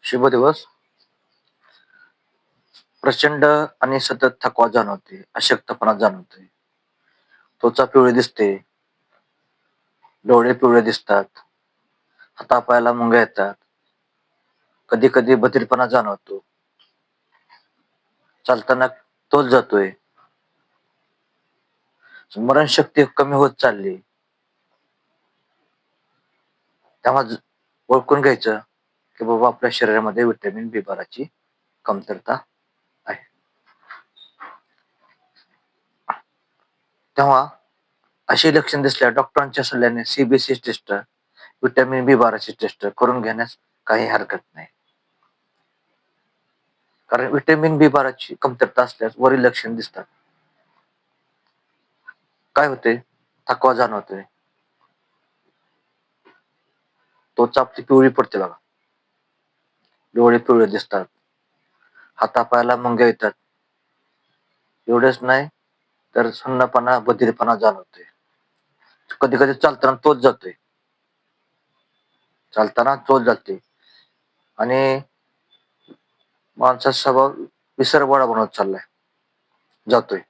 शुभ दिवस. प्रचंड आणि सतत थकवा जाणवते, अशक्तपणा जाणवते. त्वचा पिवळी दिसते, डोळे पिवळे दिसतात, हातापायाला मुंग्या येतात. कधी कधी बधिरपणा जाणवतो. चालताना तोल जातोय. स्मरणशक्ती कमी होत चालली. तेव्हा ओळखून घ्यायचं की बाबा आपल्या शरीरामध्ये विटॅमिन बी12 ची कमतरता आहे. तेव्हा अशी लक्षण दिसल्यास डॉक्टरांच्या सल्ल्याने CBC टेस्ट, विटॅमिन बी12 ची टेस्ट करून घेण्यास काही हरकत नाही. कारण विटॅमिन बी12 ची कमतरता असल्यास वरील लक्षण दिसतात. काय होते? थकवा जाणवतोय, त्वचा आपली पिवळी पडते बघा, डोळे पिवळे दिसतात, हातापायाला मुंग्या येतात. एवढंच नाही तर सुन्नपणा, बधिरपणा जाणवतोय. कधी कधी चालताना तोच जातोय, चालताना तोच जाते आणि माणसाचा स्वभाव विसरवाडा बनवत चाललाय, जातोय.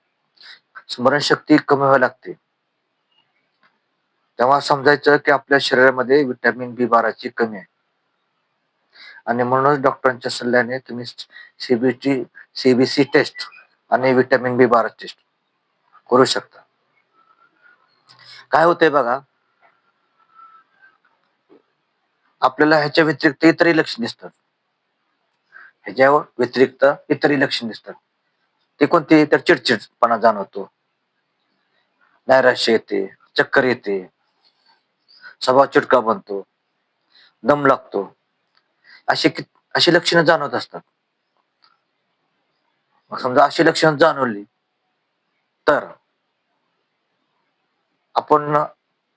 स्मरणशक्ती कमी व्हायला लागते. तेव्हा समजायचं की आपल्या शरीरामध्ये विटॅमिन बी12 ची कमी आहे. आणि म्हणूनच डॉक्टरांच्या सल्ल्याने तुम्ही CBC टेस्ट आणि विटॅमिन बी12 टेस्ट करू शकता. काय होतंय बघा, आपल्याला ह्याच्या व्यतिरिक्त इतरही लक्षण दिसतात. ह्याच्यावर व्यतिरिक्त इतरही लक्षण दिसतात. ते कोणते? तर चिडचिडपणा जाणवतो, नैराश्य येते, चक्कर येते, स्वभाव चिडका बनतो, दम लागतो. अशी लक्षणं जाणवत असतात. मग समजा अशी लक्षणं जाणवली तर आपण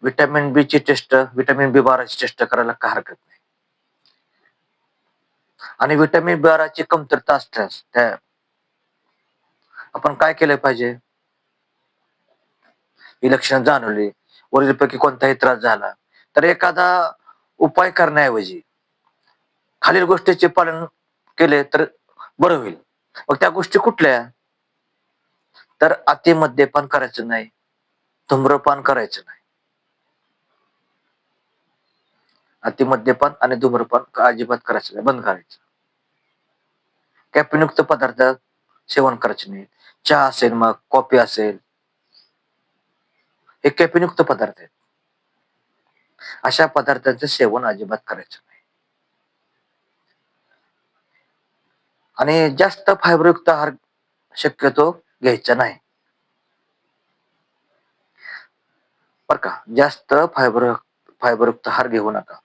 विटॅमिन बी ची टेस्ट, विटॅमिन बी12 ची टेस्ट करायला काय हरकत नाही. आणि विटॅमिन बी12 ची कमतरता असल्यास त्या आपण काय केलं पाहिजे? ही लक्षणं जाणवली, वरीलपैकी कोणताही त्रास झाला तर एखादा उपाय करण्याऐवजी खालील गोष्टीचे पालन केले तर बरं होईल. मग त्या गोष्टी कुठल्या? तर अति मद्यपान करायचं नाही, धूम्रपान करायचं नाही. अति मद्यपान आणि धूम्रपान अजिबात करायचं नाही, बंद करायचं. कॅफीनयुक्त पदार्थ सेवन करायचे नाही. चहा असेल, मग कॉफी असेल, हे कॅफीनयुक्त पदार्थ आहेत. अशा पदार्थांचं सेवन अजिबात करायचं नाही. आणि जास्त फायबरयुक्त आहार शक्यतो घ्यायचा नाही, बर का. जास्त फायबरयुक्त आहार घेऊ नका.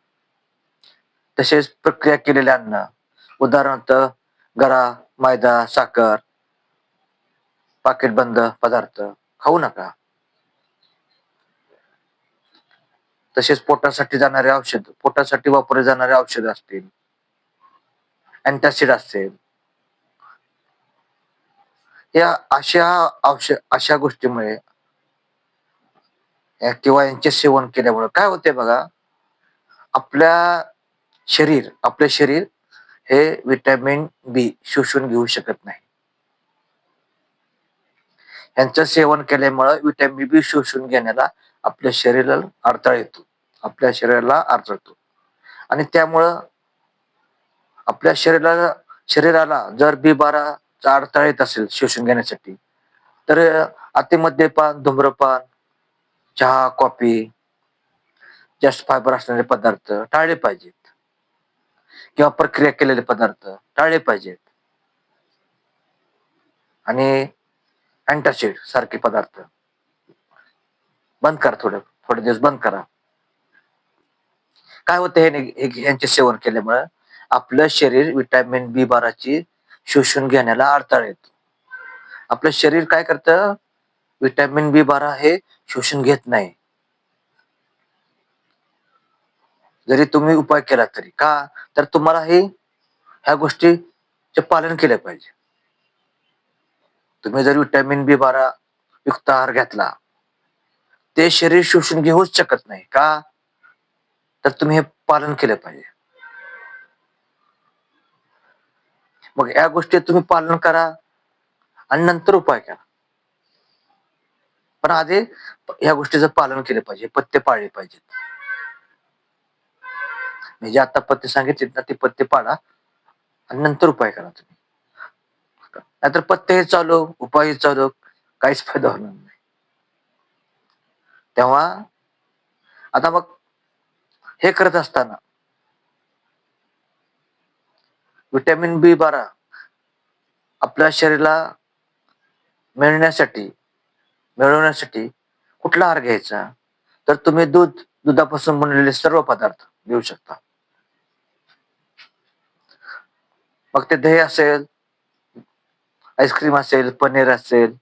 तसेच प्रक्रिया केलेले अन्न, उदाहरणार्थ गरा, मैदा, साखर, पाकिटबंद पदार्थ खाऊ नका. तसेच पोटासाठी वापरले जाणारे औषध असतील, अँटासिड असेल, या अशा गोष्टीमुळे किंवा यांचे सेवन केल्यामुळे काय होते बघा, आपले शरीर हे विटॅमिन बी शोषून घेऊ शकत नाही. यांचं सेवन केल्यामुळे विटॅमिन बी शोषून घेण्याला आपल्या शरीराला अडथळा येतो, आणि त्यामुळं आपल्या शरीराला जर बी12 चा अडथळा येत असेल शोषून घेण्यासाठी, तर अतिमद्यपान, धूम्रपान, चहा, कॉफी, जास्त फायबर असणारे पदार्थ टाळले पाहिजेत किंवा प्रक्रिया केलेले पदार्थ टाळले पाहिजेत. आणि अँटासिड सारखे पदार्थ बंद करा, थोडे दिवस बंद करा. काय होतं यांचे सेवन केल्यामुळे? आपलं शरीर विटॅमिन बी12 ची शोषून घेण्याला अडथळा येतो. आपलं शरीर काय करतं? विटॅमिन बी12 हे शोषून घेत नाही, जरी तुम्ही उपाय केला तरी. का? तर तुम्हाला ह्या गोष्टीचे पालन केलं पाहिजे. तुम्ही जर विटॅमिन बी12 युक्त आहार घेतला, ते शरीर शोषून घेऊच शकत नाही. का? तर तुम्ही हे पालन केलं पाहिजे. मग या गोष्टी तुम्ही पालन करा आणि नंतर उपाय करा. पण आधी ह्या गोष्टीचं पालन केलं पाहिजे, पथ्य पाळले पाहिजेत. मी जे आता पथ्य सांगितलेत ना, ते पथ्य पाळा आणि नंतर उपाय करा तुम्ही. नाहीतर पथ्य हे चालू, उपाय हे चालू, काहीच फायदा होणार नाही. तेव्हा आता मग हे करत असताना व्हिटॅमिन B12 आपल्या शरीराला मिळण्यासाठी मिळवण्यासाठी कुठला आहार घ्यायचा? तर तुम्ही दुधापासून बनलेले सर्व पदार्थ घेऊ शकता. मग ते दही असेल, आईस्क्रीम असेल, पनीर असेल,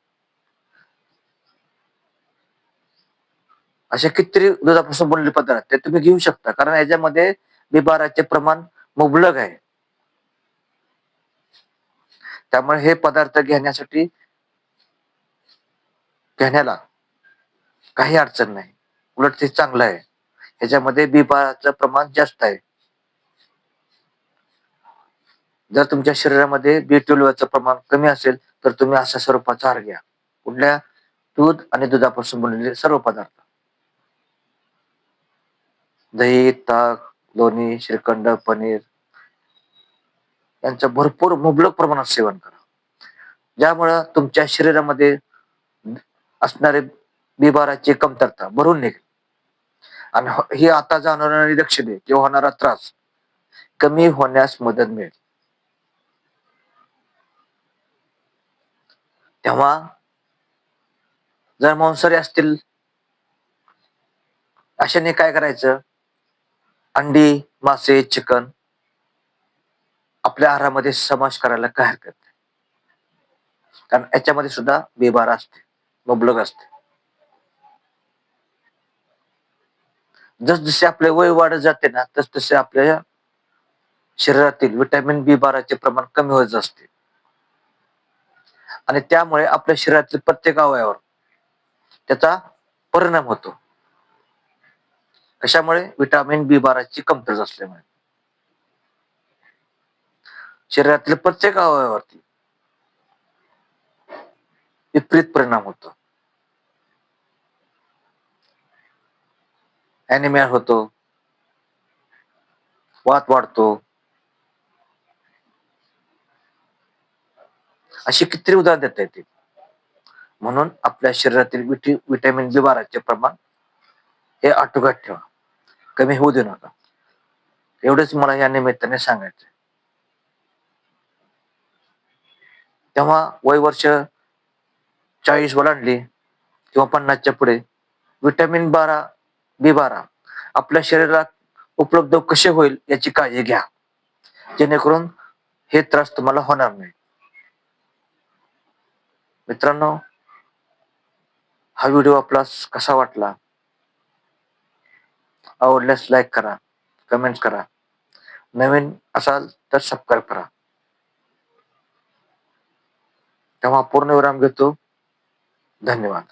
असे कितीतरी दुधापासून बनलेले पदार्थ ते तुम्ही घेऊ शकता. कारण याच्यामध्ये B12 प्रमाण मुबलक आहे. त्यामुळे हे पदार्थ घेण्याला काही अडचण नाही. उलट ते चांगलं आहे. ह्याच्यामध्ये B12 प्रमाण जास्त आहे. जर तुमच्या शरीरामध्ये B12 प्रमाण कमी असेल तर तुम्ही अशा स्वरूपाचा आहार घ्या. कुठल्या? दूध आणि दुधापासून बनलेले सर्व पदार्थ. दही, ताक, लोणी, श्रीखंड, पनीर यांचं भरपूर मुबलक प्रमाणात सेवन करा. ज्यामुळं तुमच्या शरीरामध्ये असणारे B12 कमतरता भरून निघेल आणि ही आता जाणवणारी लक्षणे किंवा होणारा त्रास कमी होण्यास मदत मिळेल. तेव्हा जर मांसाहारी असतील अशाने काय करायचं? अंडी, मासे, चिकन आपल्या आहारामध्ये समावेश करायला काय हरकत नाही. कारण याच्यामध्ये सुद्धा B12 असते, मुबलक असते. जसजसे आपले वय वाढत जाते ना, तसतसे आपल्या शरीरातील व्हिटॅमिन B12 प्रमाण कमी होत असते आणि त्यामुळे आपल्या शरीरातील प्रत्येक अवयवावर त्याचा परिणाम होतो. कशामुळे? व्हिटॅमिन B12 कमतरता असल्यामुळे शरीरातील प्रत्येक अवयवावरती विपरीत परिणाम होतो. ॲनिमिया होतो, वात वाढतो, अशी कितीतरी उदाहरण देता येतील. म्हणून आपल्या शरीरातील व्हिटॅमिन B12 प्रमाण हे आटोक्यात ठेवा, कमी होऊ देऊ नका. एवढंच मला या निमित्ताने सांगायचं. तेव्हा वय वर्ष 40 ओलांडली किंवा 50च्या पुढे व्हिटॅमिन B12 आपल्या शरीरात उपलब्ध कसे होईल याची काळजी घ्या, जेणेकरून हे त्रास तुम्हाला होणार नाही. मित्रांनो, हा व्हिडिओ आपला कसा वाटला? आवडल्यास लाईक करा, कमेंट करा. नवीन असाल तर सबस्क्राईब करा. तेव्हा पूर्ण विराम घेतो. धन्यवाद.